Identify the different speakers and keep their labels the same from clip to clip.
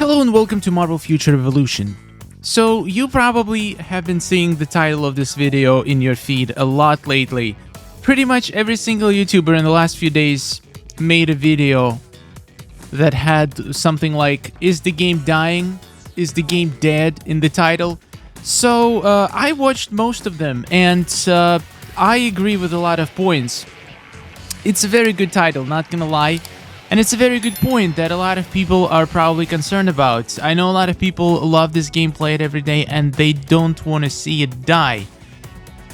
Speaker 1: Hello and welcome to Marvel Future Revolution. So, you probably have been seeing the title of this video in your feed a lot lately. Pretty much every single YouTuber in the last few days made a video that had something like, is the game dying? Is the game dead in the title? So, I watched most of them and I agree with a lot of points. It's a very good title, not gonna lie. And it's a very good point that a lot of people are probably concerned about. I know a lot of people love this game, play it every day, and they don't want to see it die.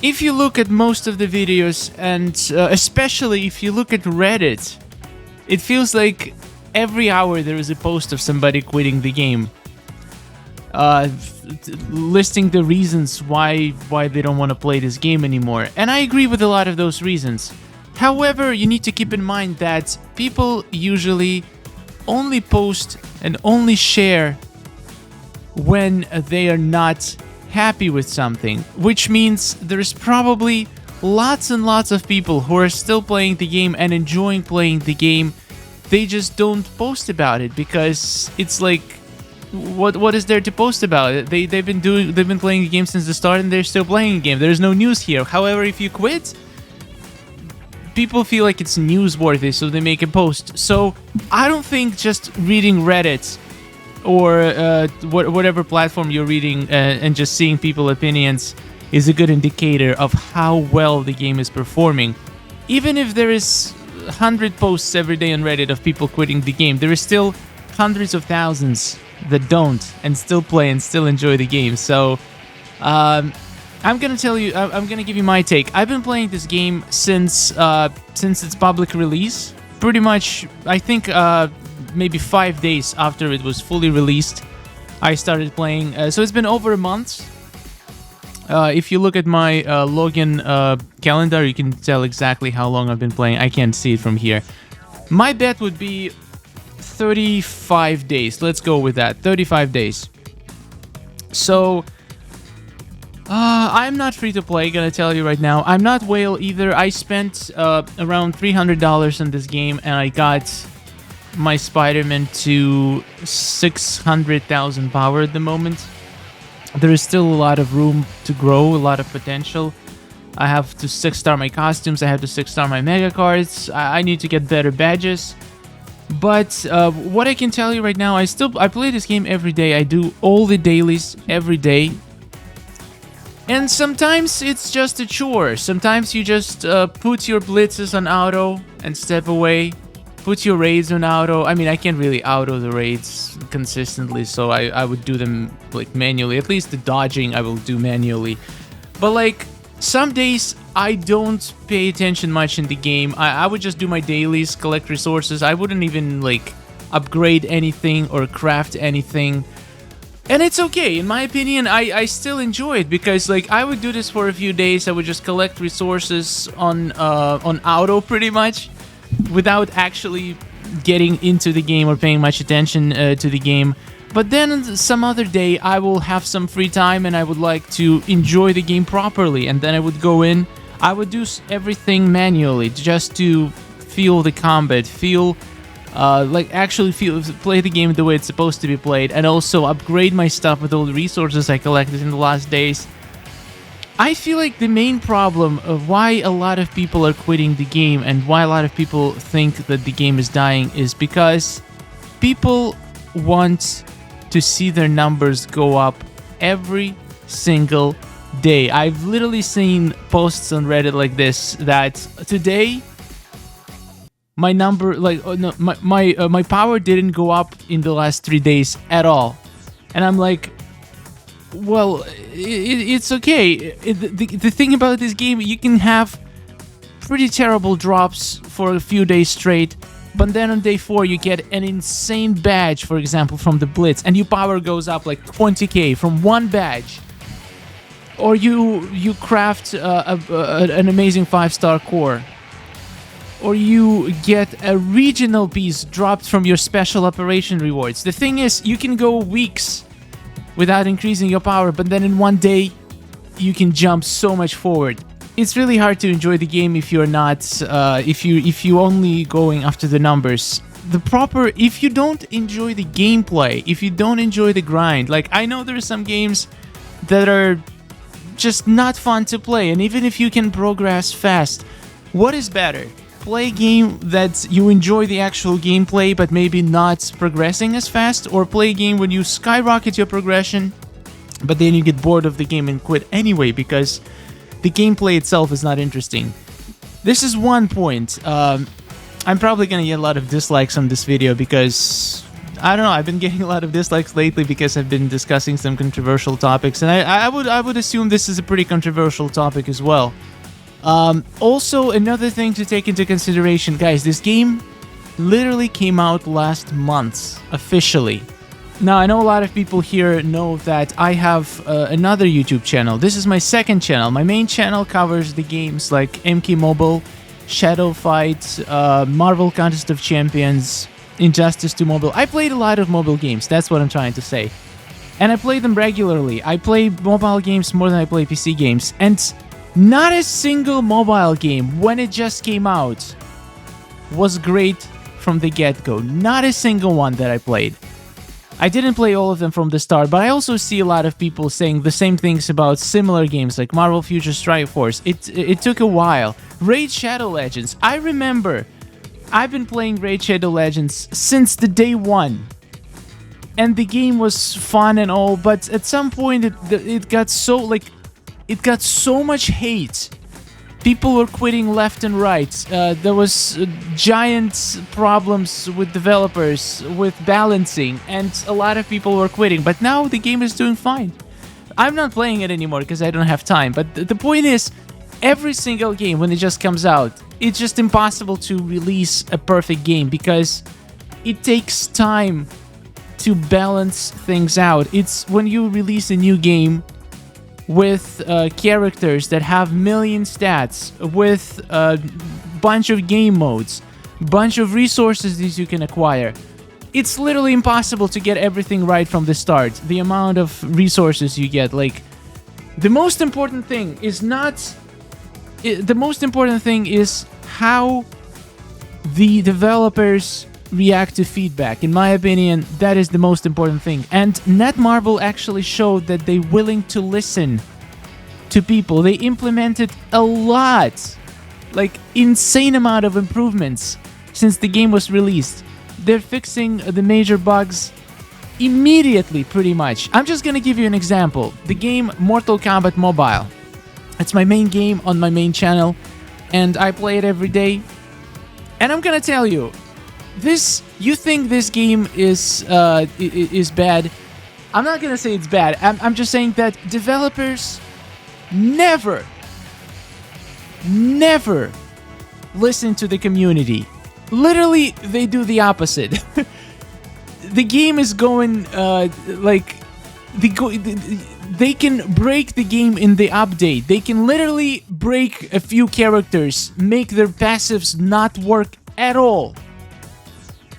Speaker 1: If you look at most of the videos, and especially if you look at Reddit, it feels like every hour there is a post of somebody quitting the game. Listing the reasons why they don't want to play this game anymore. And I agree with a lot of those reasons. However, you need to keep in mind that people usually only post and only share when they are not happy with something, which means there's probably lots and lots of people who are still playing the game and enjoying playing the game. They just don't post about it because it's like, what is there to post about it? They've been playing the game since the start and they're still playing the game. There's no news here. However, if you quit, people feel like it's newsworthy, so they make a post. So I don't think just reading Reddit or whatever platform you're reading and just seeing people's opinions is a good indicator of how well the game is performing. Even if there is 100 posts every day on Reddit of people quitting the game, there is still hundreds of thousands that don't and still play and still enjoy the game. So I'm gonna give you my take. I've been playing this game since its public release. Pretty much, I think maybe 5 days after it was fully released, I started playing. So it's been over a month. If you look at my login calendar, you can tell exactly how long I've been playing. I can't see it from here. My bet would be 35 days. Let's go with that. 35 days. So I'm not free to play, gonna tell you right now. I'm not whale either. I spent around $300 on this game and I got my Spider-Man to 600,000 power at the moment. There is still a lot of room to grow, a lot of potential. I have to 6-star my costumes, I have to 6-star my mega cards. I need to get better badges. But what I can tell you right now, I play this game every day. I do all the dailies every day. And sometimes it's just a chore. Sometimes you just put your blitzes on auto and step away. Put your raids on auto. I mean, I can't really auto the raids consistently, so I would do them like manually. At least the dodging I will do manually. But like some days I don't pay attention much in the game. I would just do my dailies, collect resources. I wouldn't even like upgrade anything or craft anything. And it's okay, in my opinion. I still enjoy it because like I would do this for a few days. I would just collect resources on auto pretty much without actually getting into the game or paying much attention to the game. But then some other day I will have some free time and I would like to enjoy the game properly, and then I would go in. I would do everything manually just to feel the combat, play the game the way it's supposed to be played, and also upgrade my stuff with all the resources I collected in the last days. I feel like the main problem of why a lot of people are quitting the game and why a lot of people think that the game is dying is because people want to see their numbers go up every single day. I've literally seen posts on Reddit like this that today my number, my power didn't go up in the last 3 days at all, and I'm like, well, it's okay. The thing about this game, you can have pretty terrible drops for a few days straight, but then on day 4 you get an insane badge, for example, from the Blitz, and your power goes up like 20k from one badge. Or you craft an amazing 5-star core. Or you get a regional piece dropped from your special operation rewards. The thing is, you can go weeks without increasing your power, but then in one day, you can jump so much forward. It's really hard to enjoy the game if you're not, if you only going after the numbers. if you don't enjoy the gameplay, if you don't enjoy the grind, like I know there are some games that are just not fun to play, and even if you can progress fast, what is better? Play a game that you enjoy the actual gameplay but maybe not progressing as fast, or play a game when you skyrocket your progression but then you get bored of the game and quit anyway because the gameplay itself is not interesting. This is one point. I'm probably gonna get a lot of dislikes on this video because I don't know, I've been getting a lot of dislikes lately because I've been discussing some controversial topics, and I would assume this is a pretty controversial topic as well. Also, another thing to take into consideration, guys, this game literally came out last month, officially. Now, I know a lot of people here know that I have another YouTube channel. This is my second channel. My main channel covers the games like MK Mobile, Shadow Fight, Marvel Contest of Champions, Injustice 2 Mobile. I played a lot of mobile games, that's what I'm trying to say. And I play them regularly. I play mobile games more than I play PC games. And not a single mobile game, when it just came out, was great from the get-go. Not a single one that I played. I didn't play all of them from the start, but I also see a lot of people saying the same things about similar games like Marvel Future Strike Force. It took a while. Raid Shadow Legends. I remember I've been playing Raid Shadow Legends since the day one. And the game was fun and all, but at some point it got so it got so much hate. People were quitting left and right. There was giant problems with developers, with balancing, and a lot of people were quitting. But now the game is doing fine. I'm not playing it anymore because I don't have time. But the point is, every single game, when it just comes out, it's just impossible to release a perfect game because it takes time to balance things out. It's when you release a new game with characters that have million stats, with a bunch of game modes, bunch of resources that you can acquire. It's literally impossible to get everything right from the start. The amount of resources you get, like, the most important thing is not... The most important thing is how the developers react to feedback. In my opinion, that is the most important thing. And Netmarble actually showed that they're willing to listen to people. They implemented a lot, like insane amount of improvements since the game was released. They're fixing the major bugs immediately, pretty much. I'm just gonna give you an example. The game Mortal Kombat Mobile. It's my main game on my main channel, and I play it every day. And I'm gonna tell you, you think this game is bad? I'm not gonna say it's bad. I'm just saying that developers never listen to the community. Literally, they do the opposite. The game is going they can break the game in the update. They can literally break a few characters, make their passives not work at all.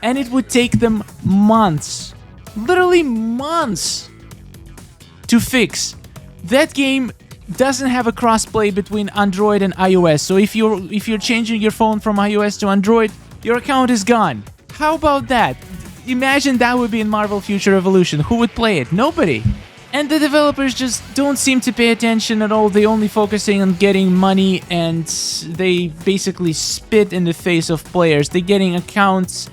Speaker 1: And it would take them months, literally months, to fix. That game doesn't have a crossplay between Android and iOS. So if you're changing your phone from iOS to Android, your account is gone. How about that? Imagine that would be in Marvel Future Revolution. Who would play it? Nobody. And the developers just don't seem to pay attention at all. They're only focusing on getting money, and they basically spit in the face of players. They're getting accounts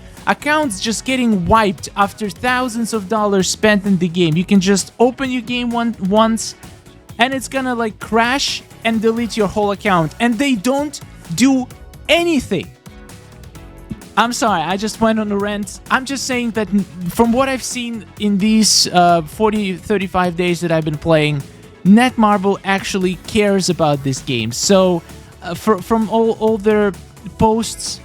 Speaker 1: just getting wiped after thousands of dollars spent in the game. You can just open your game once, and it's gonna like crash and delete your whole account. And they don't do anything. I'm sorry, I just went on a rant. I'm just saying that from what I've seen in these 35 days that I've been playing, Netmarble actually cares about this game. So from all their posts,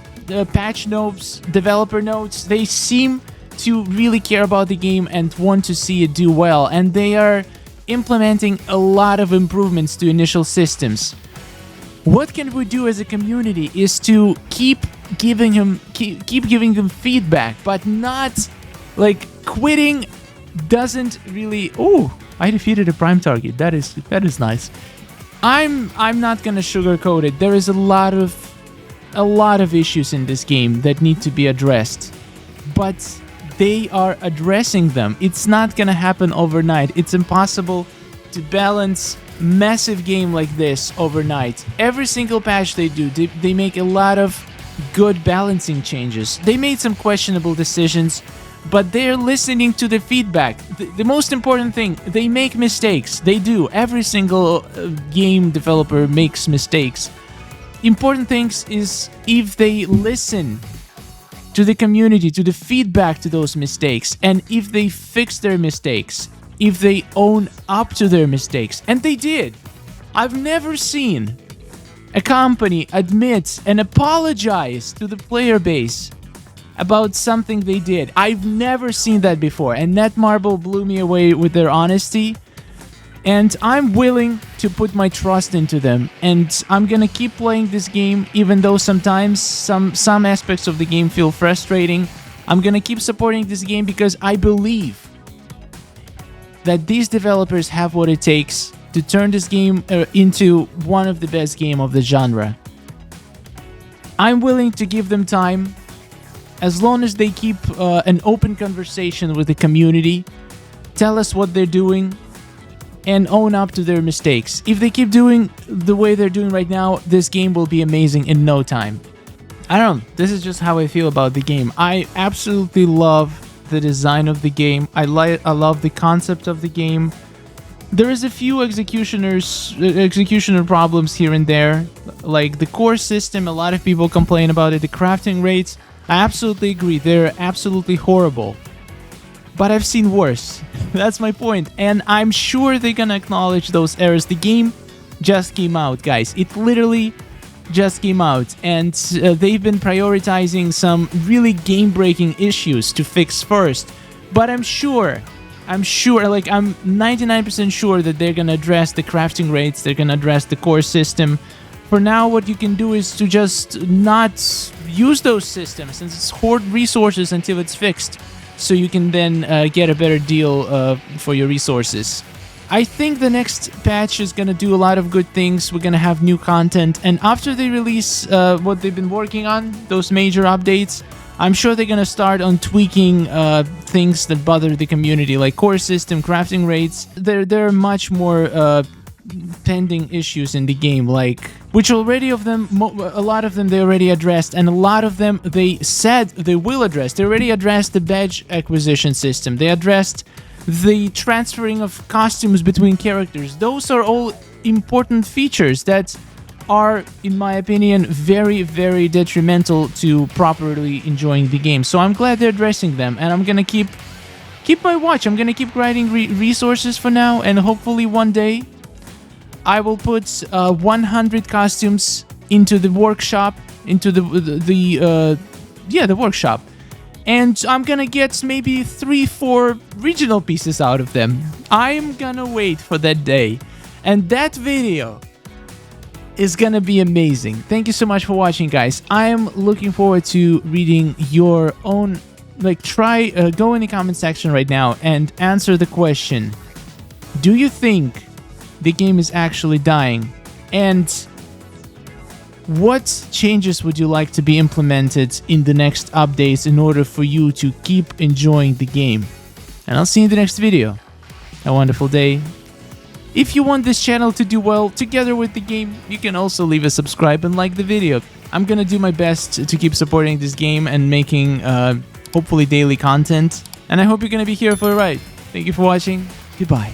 Speaker 1: patch notes, developer notes, they seem to really care about the game and want to see it do well. And they are implementing a lot of improvements to initial systems. What can we do as a community is to keep giving them feedback, but not like quitting. Doesn't really. Oh, I defeated a prime target. That is nice. I'm not gonna sugarcoat it. There is a lot of issues in this game that need to be addressed. but they are addressing them. It's not gonna happen overnight. It's impossible to balance massive game like this overnight. Every single patch they do, they make a lot of good balancing changes. They made some questionable decisions, but they're listening to the feedback. The most important thing, they make mistakes. They do. Every single game developer makes mistakes. Important things is if they listen to the community, to the feedback to those mistakes, and if they fix their mistakes, if they own up to their mistakes. And they did. I've never seen a company admit and apologize to the player base about something they did. I've never seen that before, and Netmarble blew me away with their honesty, and I'm willing to put my trust into them, and I'm gonna keep playing this game even though sometimes some aspects of the game feel frustrating. I'm gonna keep supporting this game because I believe that these developers have what it takes to turn this game into one of the best games of the genre. I'm willing to give them time as long as they keep an open conversation with the community, tell us what they're doing, and own up to their mistakes. If they keep doing the way they're doing right now, this game will be amazing in no time. I don't know, this is just how I feel about the game. I absolutely love the design of the game. I love the concept of the game. There is a few executioner problems here and there, like the core system. A lot of people complain about it. The crafting rates, I absolutely agree, they're absolutely horrible. But I've seen worse. That's my point. And I'm sure they're gonna acknowledge those errors. The game just came out, guys. It literally just came out. And they've been prioritizing some really game-breaking issues to fix first. But I'm sure, like I'm 99% sure that they're gonna address the crafting rates. They're gonna address the core system. For now, what you can do is to just not use those systems and just hoard resources until it's fixed, so you can then get a better deal for your resources. I think the next patch is going to do a lot of good things. We're going to have new content, and after they release what they've been working on, those major updates, I'm sure they're going to start on tweaking things that bother the community, like core system, crafting rates. There are much more pending issues in the game, like which already a lot of them they already addressed, and a lot of them they said they will address. They already addressed the badge acquisition system. They addressed the transferring of costumes between characters. Those are all important features that are, in my opinion, very, very detrimental to properly enjoying the game. So I'm glad they're addressing them, and I'm gonna keep my watch. I'm gonna keep grinding resources for now, and hopefully one day I will put 100 costumes into the workshop, into the workshop, and I'm gonna get maybe 3-4 regional pieces out of them. I'm gonna wait for that day, and that video is gonna be amazing. Thank you so much for watching, guys. I am looking forward to reading your own. Like, go in the comment section right now and answer the question: do you think the game is actually dying? And what changes would you like to be implemented in the next updates in order for you to keep enjoying the game? And I'll see you in the next video. A wonderful day. If you want this channel to do well together with the game, you can also leave a subscribe and like the video. I'm gonna do my best to keep supporting this game and making hopefully daily content. And I hope you're gonna be here for a ride. Thank you for watching. Goodbye.